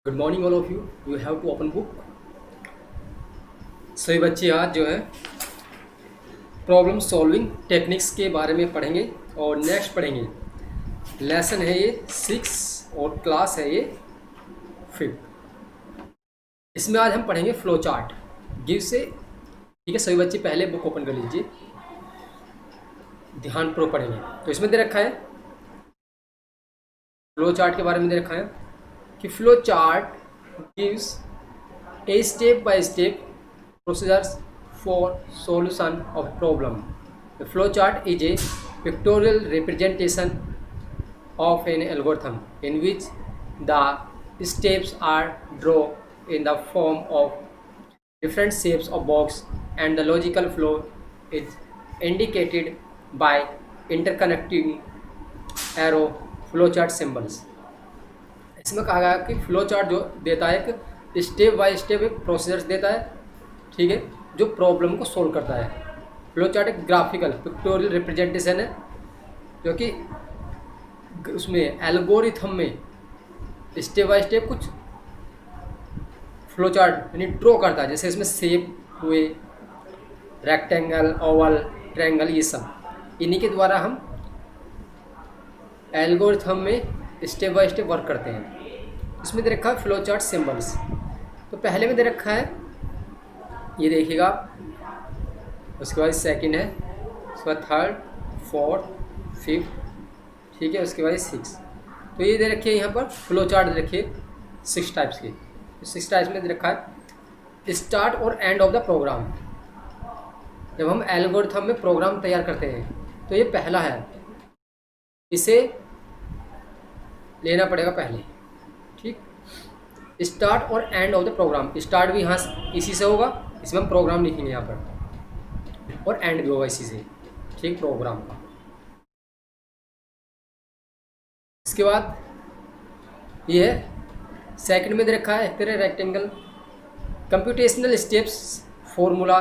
Good morning all of you you have to open book. सभी बच्चे आज जो है प्रॉब्लम सॉल्विंग टेक्निक्स के बारे में पढ़ेंगे और नेक्स्ट पढ़ेंगे। लेसन है ये 6 और क्लास है ये 5। इसमें आज हम पढ़ेंगे फ्लो चार्ट गिव से। ठीक है, सभी बच्चे पहले बुक ओपन कर लीजिए, ध्यानपूर्वक पढ़ेंगे। तो इसमें दे रखा है फ्लो चार्ट के बारे में दे रखा है कि flow chart gives a step-by-step procedures for solution of problem. The flowchart is a pictorial representation of an algorithm in which the steps are drawn in the form of different shapes of box, and the logical flow is indicated by interconnecting arrow flowchart symbols. इसमें कहा गया कि flow chart जो देता है एक step by step एक procedures देता है, ठीक है, जो प्रॉब्लम को सोल्व करता है। फ्लो चार्ट एक ग्राफिकल पिक्टोरियल रिप्रेजेंटेशन है जो कि उसमें एल्गोरिथम में स्टेप बाय स्टेप कुछ फ्लो चार्ट यानी ड्रॉ करता है। जैसे इसमें शेप हुए, रेक्टेंगल, ओवल, ट्रायंगल, ये सब इन्हीं के द्वारा हम एल्गोरिथम में स्टेप बाय स्टेप वर्क करते हैं। इसमें दे रखा है फ्लो चार्ट सिम्बल्स। तो पहले में दे रखा है, ये देखिएगा, उसके बाद सेकंड है, उसके बाद थर्ड, फोर्थ, फिफ्थ, ठीक है, उसके बाद 6। तो ये दे रखे हैं यहाँ पर फ्लो चार्ट दे रखे 6 टाइप्स के। 6 टाइप्स में दे रखा है स्टार्ट और एंड ऑफ द प्रोग्राम। जब हम एल्गोरिथम में प्रोग्राम तैयार करते हैं तो ये पहला है, इसे लेना पड़ेगा पहले। ठीक, स्टार्ट और end of the program. Start भी यहाँ इसी से होगा, इसमें हम प्रोग्राम लिखेंगे यहाँ पर, और एंड भी होगा इसी से, ठीक, प्रोग्राम का। इसके बाद ये है सेकंड में दे रखा है तेरे rectangle computational steps formula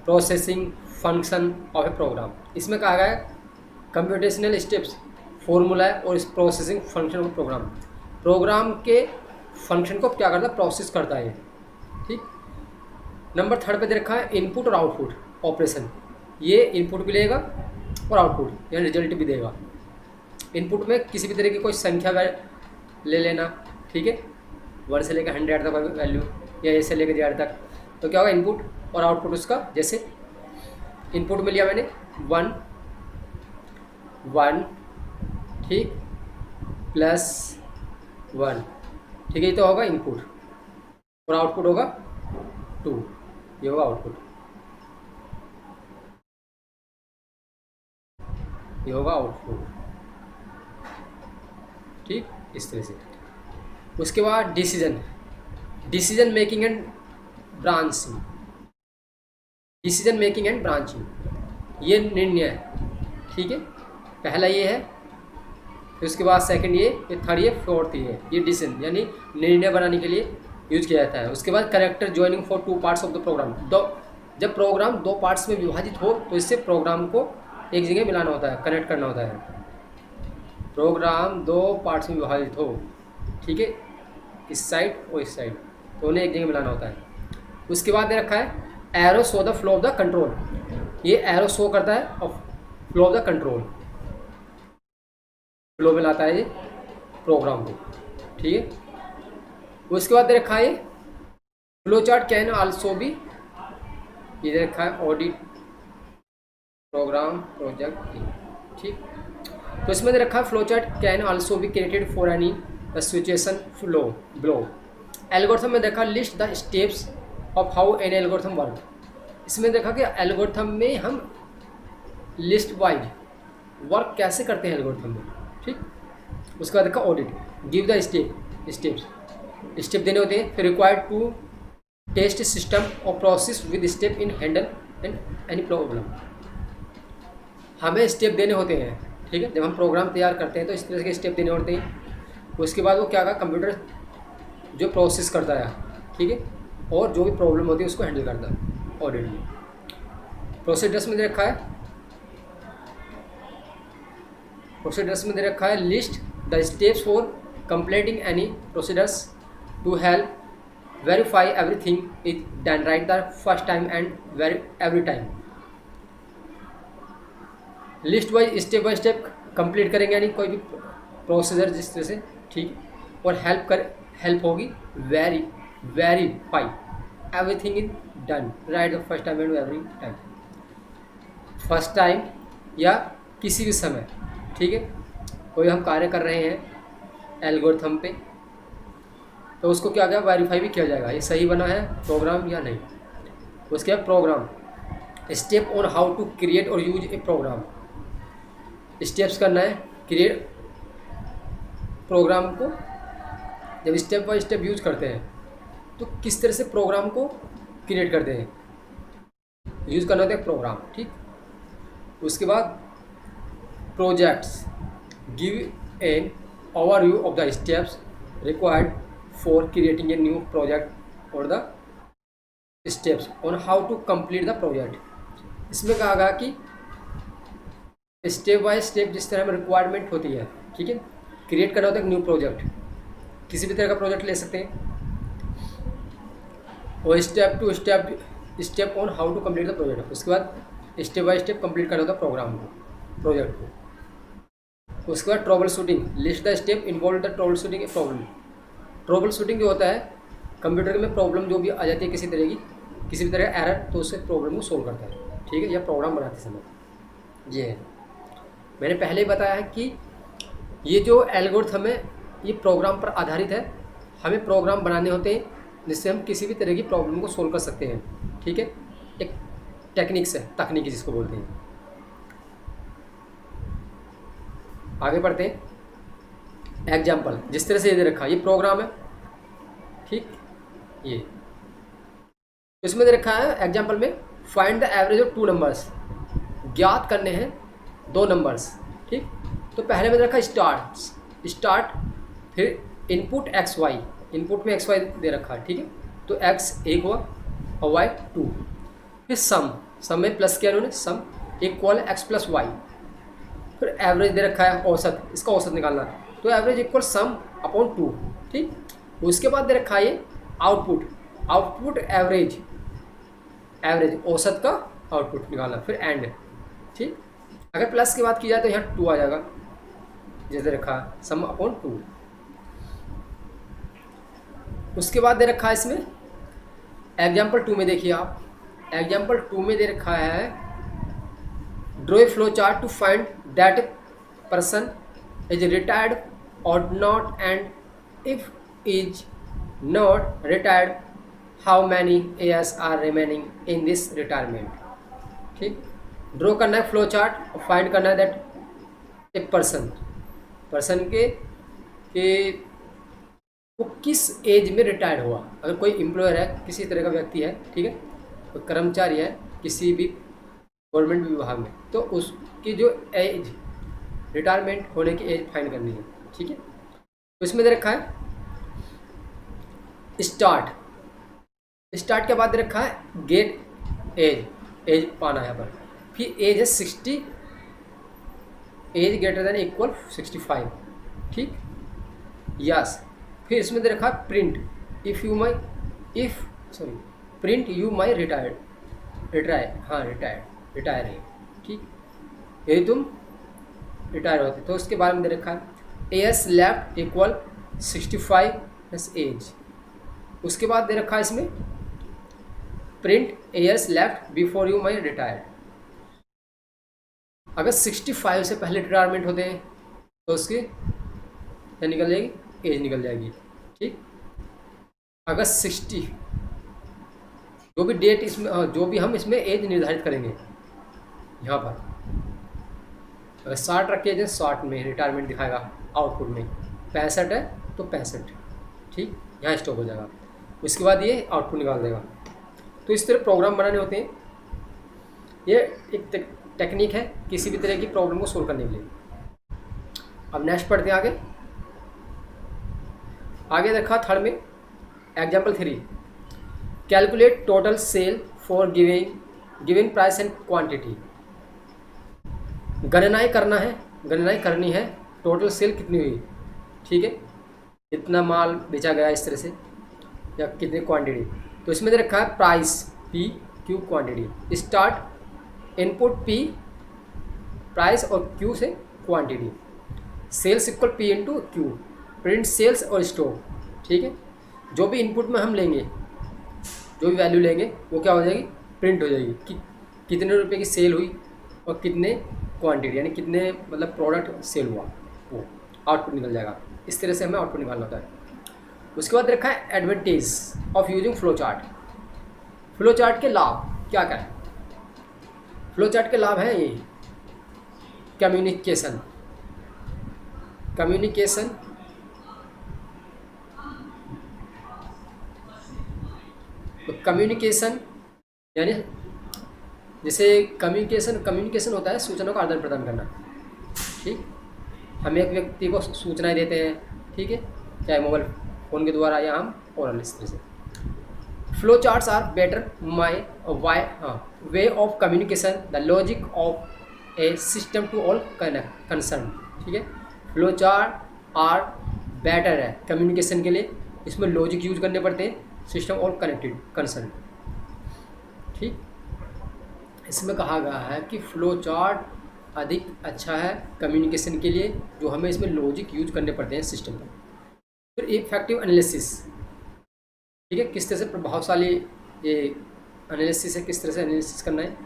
processing function of a program. इसमें कहा गया है कंप्यूटेशनल स्टेप्स फॉर्मूला है और इस प्रोसेसिंग फंक्शन ऑफ प्रोग्राम के फंक्शन को क्या करता है, प्रोसेस करता है। ठीक, नंबर थर्ड पे दे रखा है इनपुट और आउटपुट ऑपरेशन। ये इनपुट भी लेगा और आउटपुट यानी रिजल्ट भी देगा। इनपुट में किसी भी तरह की कोई संख्या ले लेना, ठीक है, 1 से लेकर 100 तक वैल्यू, या ए से लेकर Z तक। तो क्या होगा इनपुट और आउटपुट उसका, जैसे इनपुट में लिया मैंने 1 1, ठीक, +1, ठीक है, ये तो होगा इनपुट, और आउटपुट होगा 2, ये होगा आउटपुट, ये होगा आउटपुट। ठीक, इस तरह से। उसके बाद decision making and branching. Decision making and branching, ये निर्णय, ठीक है, पहला ये है, फिर उसके बाद सेकंड ये थर्ड ये फोर्थ ये डिसीजन यानी निर्णय बनाने के लिए यूज किया जाता है। उसके बाद character joining for 2 parts of the program. जब प्रोग्राम 2 पार्ट्स में विभाजित हो तो इससे प्रोग्राम को एक जगह मिलाना होता है, कनेक्ट करना होता है। प्रोग्राम 2 पार्ट्स में विभाजित हो, ठीक है, इस साइड और इस साइड, तो उन्हें एक जगह मिलाना होता है। उसके बाद दे रखा है arrow show the flow of the control. ये एरो शो करता है of flow of the control, flow में लाता है ये प्रोग्राम को, ठीक है। उसके बाद दे रखा है फ्लो चार्ट कैन आल्सो भी, ये दे रखा है ऑडिट प्रोग्राम प्रोजेक्ट, ठीक। तो इसमें दे रखा है flow chart can also be created for any situation flow blow. Algorithm में देखा list the steps of how an algorithm work. इसमें देखा कि एल्गोरिथम में हम लिस्ट वाइज वर्क कैसे करते हैं एल्गोरिथम में, ठीक। उसके बाद देखा ऑडिट, गिव द स्टेप देने होते हैं। फिर रिक्वायर्ड टू टेस्ट सिस्टम और process with step in handle and any problem. हमें स्टेप देने होते हैं, ठीक है, जब हम प्रोग्राम तैयार करते हैं तो इस तरह के स्टेप देने होते हैं। उसके बाद वो क्या का कंप्यूटर जो प्रोसेस करता है, ठीक है, और जो भी प्रॉब्लम होती है उसको हैंडल करता है ऑडिट में। प्रोसीडर्स में दे रखा है, प्रोसीडर्स में दे रखा है list the steps for completing any procedures to help verify everything is done right the first time and every time. List wise step by step complete करेंगे, यानी कोई भी प्रोसीजर जिस तरह से, ठीक, और हेल्प होगी verify everything is done right the first time and every time. First time या किसी भी समय, ठीक है, कोई हम कार्य कर रहे हैं एल्गोरिथम पे, तो उसको क्या गया वेरीफाई भी किया जाएगा ये सही बना है प्रोग्राम या नहीं। उसके बाद program step on how to create और यूज ए प्रोग्राम, स्टेप्स करना है क्रिएट प्रोग्राम को। जब स्टेप बाय स्टेप यूज करते हैं तो किस तरह से प्रोग्राम को क्रिएट करते हैं, यूज करना होता है प्रोग्राम, ठीक। उसके बाद projects give an overview of the steps required for creating a new project और the steps on how to complete the project. इसमें कहा गया कि स्टेप बाय स्टेप जिस तरह में रिक्वायरमेंट होती है, ठीक है, क्रिएट करना होता है एक न्यू प्रोजेक्ट, किसी भी तरह का प्रोजेक्ट ले सकते हैं, और step to step on how to complete the project. उसके बाद स्टेप बाय स्टेप कंप्लीट करना होता है प्रोग्राम को, प्रोजेक्ट को। उसके बाद trouble shooting list the step involve the trouble shooting a problem. Trouble shooting जो होता है कंप्यूटर में प्रॉब्लम जो भी आ जाती है किसी तरह की, किसी भी तरह का एरर, तो उससे प्रॉब्लम को सोल्व करता है, ठीक है, या प्रोग्राम बनाते समय। ये है, मैंने पहले ही बताया है कि ये जो एल्गोरिथम है ये प्रोग्राम पर आधारित है। हमें प्रोग्राम बनाने होते हैं जिससे हम किसी भी तरह की प्रॉब्लम को सोल्व कर सकते हैं, ठीक है, एक टेक्निक्स है, तकनीकी जिसको बोलते हैं। आगे बढ़ते हैं। एग्जाम्पल जिस तरह से ये दे रखा है ये प्रोग्राम है, ठीक, ये इसमें दे रखा है एग्जाम्पल में find the average of 2 numbers, ज्ञात करने हैं 2 नंबर्स, ठीक। तो पहले में दे रखा स्टार्ट, फिर इनपुट एक्स वाई, इनपुट में एक्स वाई दे रखा है, ठीक है, तो एक्स 1 हुआ और वाई 2, फिर सम में प्लस किया उन्होंने, sum equal x plus y, फिर एवरेज दे रखा है औसत, इसका औसत निकालना, तो एवरेज इक्वल सम अपॉन 2, ठीक। उसके बाद दे रखा है ये आउटपुट एवरेज औसत का आउटपुट निकालना, फिर एंड, ठीक। अगर प्लस की बात की जाए तो यहाँ 2 आ जाएगा, जैसे रखा सम अपॉन 2। उसके बाद दे रखा है इसमें एग्जाम्पल 2 में, देखिए आप एग्जाम्पल 2 में दे रखा है draw a flow chart to find that person is retired और not, and if is not retired how many years are remaining in this retirement, ठीक। ड्रॉ करना है फ्लो चार्ट और फाइंड करना है दैट ए पर्सन के वो किस एज में रिटायर्ड हुआ। अगर कोई एम्प्लॉयर है, किसी तरह का व्यक्ति है, ठीक है, कोई कर्मचारी है किसी भी गवर्नमेंट विभाग में, तो उसकी जो एज, रिटायरमेंट होने की एज फाइंड करनी है, ठीक है। तो इसमें दे रखा है स्टार्ट के बाद दे रखा है गेट एज पाना है यहाँ पर, फिर एज है 60, एज ग्रेटर देन इक्वल 65, ठीक, यस। फिर इसमें दे रखा print print you my retire है, ठीक, यदि तुम रिटायर होते, तो उसके बारे में दे रखा है age left equal 65 plus age. उसके बाद दे रखा है इसमें print years left before you my retire. अगर 65 से पहले रिटायरमेंट होते हैं तो उसकी क्या निकल जाएगी, एज निकल जाएगी, ठीक। अगर 60 जो भी डेट इसमें, जो भी हम इसमें एज निर्धारित करेंगे यहाँ पर, अगर 60 रखे हैं 60 में रिटायरमेंट दिखाएगा, आउटपुट में 65 है तो 65, ठीक, यहाँ स्टॉप हो जाएगा। उसके बाद ये आउटपुट निकाल देगा। तो इस तरह प्रोग्राम बनाने होते हैं, ये एक टेक्निक है किसी भी तरह की प्रॉब्लम को सोल्व करने के लिए। अब नेक्स्ट पढ़ते हैं आगे देखा थर्ड में example 3, calculate total sale for given price and quantity. गणनाएं करनी है टोटल सेल कितनी हुई, ठीक है, इतना माल बेचा गया इस तरह से, या कितनी क्वांटिटी। तो इसमें दे रखा है price P, Q quantity. Start input P price और Q से quantity. Sales equal P into Q, print sales और स्टॉक। ठीक है, जो भी इनपुट में हम लेंगे, जो भी वैल्यू लेंगे वो क्या हो जाएगी, प्रिंट हो जाएगी कि कितने रुपए की सेल हुई और कितने क्वांटिटी, यानी कितने मतलब प्रोडक्ट सेल हुआ, वो आउटपुट निकल जाएगा। इस तरह से हमें आउटपुट निकालना होता है। उसके बाद रखा है advantage of using flow chart. Flow chart के लाभ क्या क्या है। फ्लो चार्ट के लाभ हैं ये, कम्युनिकेशन, तो कम्युनिकेशन यानी जैसे कम्युनिकेशन होता है सूचना का आदान प्रदान करना। ठीक, हम एक व्यक्ति को सूचनाएं देते हैं, ठीक है, चाहे मोबाइल फ़ोन के द्वारा या हम ओरल, इस तरह से। Flow charts are better way of communication the logic of a system to all concern. ठीक है, फ्लो चार्ट आर बेटर है कम्युनिकेशन के लिए, इसमें लॉजिक यूज करने पड़ते हैं, सिस्टम ऑल कनेक्टेड कंसर्न। ठीक, इसमें कहा गया है कि फ्लो चार्ट अधिक अच्छा है कम्युनिकेशन के लिए, जो हमें इसमें लॉजिक यूज करने पड़ते हैं सिस्टम पर। फिर इफेक्टिव एनालिसिस, ठीक है, किस तरह से प्रभावशाली ये एनालिसिस है, किस तरह से एनालिसिस करना है।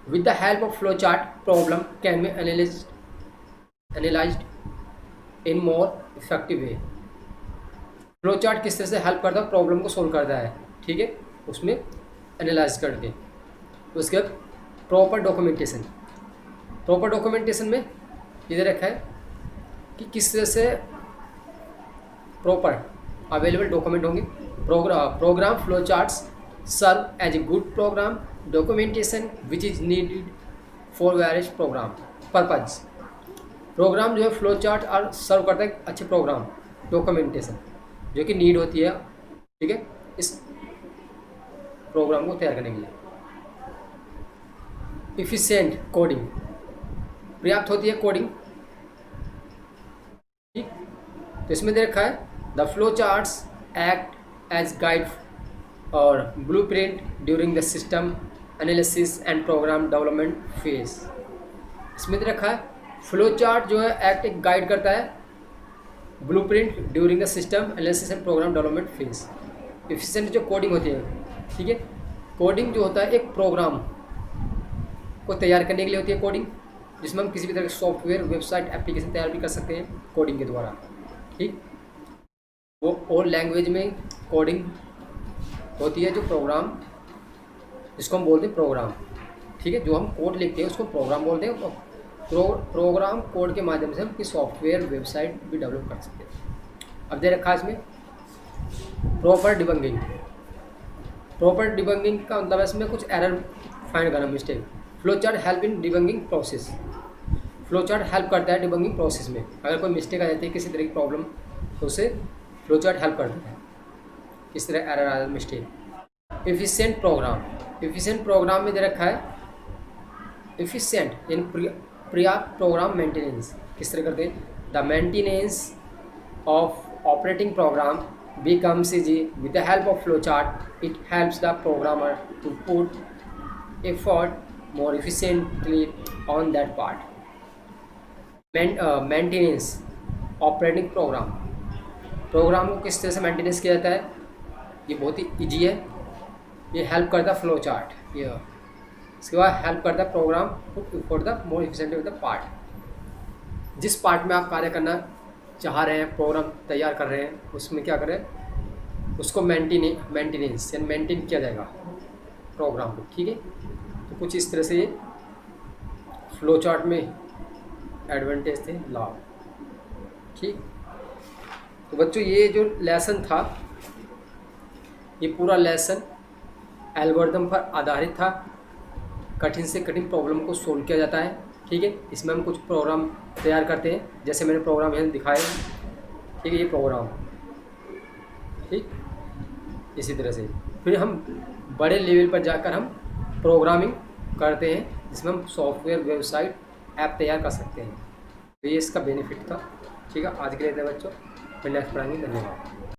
With the help of flow chart problem can be analysed in more effective way. Flow chart किस तरह से हेल्प करता है, प्रॉब्लम को सोल्व करता है, ठीक है, उसमें एनालाइज करके। उसके बाद प्रॉपर डॉक्यूमेंटेशन में इधर रखा है कि किस तरह से प्रॉपर अवेलेबल डॉक्यूमेंट होंगे। Program flow charts serve as a good program documentation which is needed for various program purpose. Program जो है फ्लो चार्ट और सर्व करता है अच्छे प्रोग्राम डॉक्यूमेंटेशन जो कि नीड होती है, ठीक है, इस प्रोग्राम को तैयार करने के लिए। इफिशिएंट कोडिंग, पर्याप्त होती है कोडिंग। ठीक, तो इसमें दे रखा है the flow charts act as guide और blueprint during the system analysis and program development phase. इसमें दे रखा है फ्लो चार्ट जो है एक्ट एक गाइड करता है blueprint during the system analysis and program development phase. Efficient जो कोडिंग होती है, ठीक है, कोडिंग जो होता है एक प्रोग्राम को तैयार करने के लिए होती है कोडिंग, जिसमें हम किसी भी तरह के सॉफ्टवेयर वेबसाइट एप्लीकेशन तैयार भी कर सकते हैं कोडिंग के द्वारा। ठीक, वो और लैंग्वेज में कोडिंग होती है जो प्रोग्राम, जिसको हम बोलते हैं प्रोग्राम, ठीक है, जो हम कोड लिखते हैं उसको प्रोग्राम बोलते हैं। प्रोग्राम कोड के माध्यम से हम किसी सॉफ्टवेयर वेबसाइट भी डेवलप कर सकते हैं। अब दे रखा है इसमें प्रॉपर डिबंगिंग का मतलब है इसमें कुछ एरर फाइंड करना, mistake. Flow chart help in debugging process. Flow chart help करता है डिबंगिंग प्रोसेस में। अगर कोई मिस्टेक आ जाती है किसी तरह की प्रॉब्लम, तो उसे फ्लो चार्ट हेल्प करता है, किस तरह एरर आ जाए, मिस्टेक। एफिशिएंट प्रोग्राम में दे रखा है एफिशिएंट यानी पर्याप्त प्रोग्राम मेंटेनेंस। किस तरह करते हैं, the maintenance of operating program becomes easy with the help of flowchart. It helps the programmer to put effort more efficiently on that part. Maintenance operating program को किस तरह से मेंटेनेंस किया जाता है, ये बहुत ही ईजी है। ये हेल्प करता है फ्लो चार्ट, ये इसके बाद हेल्प करता है program for the more efficient with the part. जिस पार्ट में आप कार्य करना चाह रहे हैं, प्रोग्राम तैयार कर रहे हैं, उसमें क्या करें, उसको मेंटेनेंस यानी मेंटेन किया जाएगा प्रोग्राम को। ठीक है, तो कुछ इस तरह से ये फ्लो चार्ट में एडवांटेज थे, लाभ। ठीक, तो बच्चों ये जो लेसन था, ये पूरा लेसन एल्गोरिथम पर आधारित था। कठिन से कठिन प्रॉब्लम को सोल्व किया जाता है। ठीक है, इसमें हम कुछ प्रोग्राम तैयार करते हैं, जैसे मैंने प्रोग्राम यहाँ दिखाए। ठीक है, ये प्रोग्राम, ठीक, इसी तरह से फिर हम बड़े लेवल पर जाकर हम प्रोग्रामिंग करते हैं, जिसमें हम सॉफ्टवेयर वेबसाइट ऐप तैयार कर सकते हैं। तो ये इसका बेनिफिट था। ठीक है, आज के लिए इतना बच्चों, फिर नेक्स्ट पढ़ाएंगे। धन्यवाद।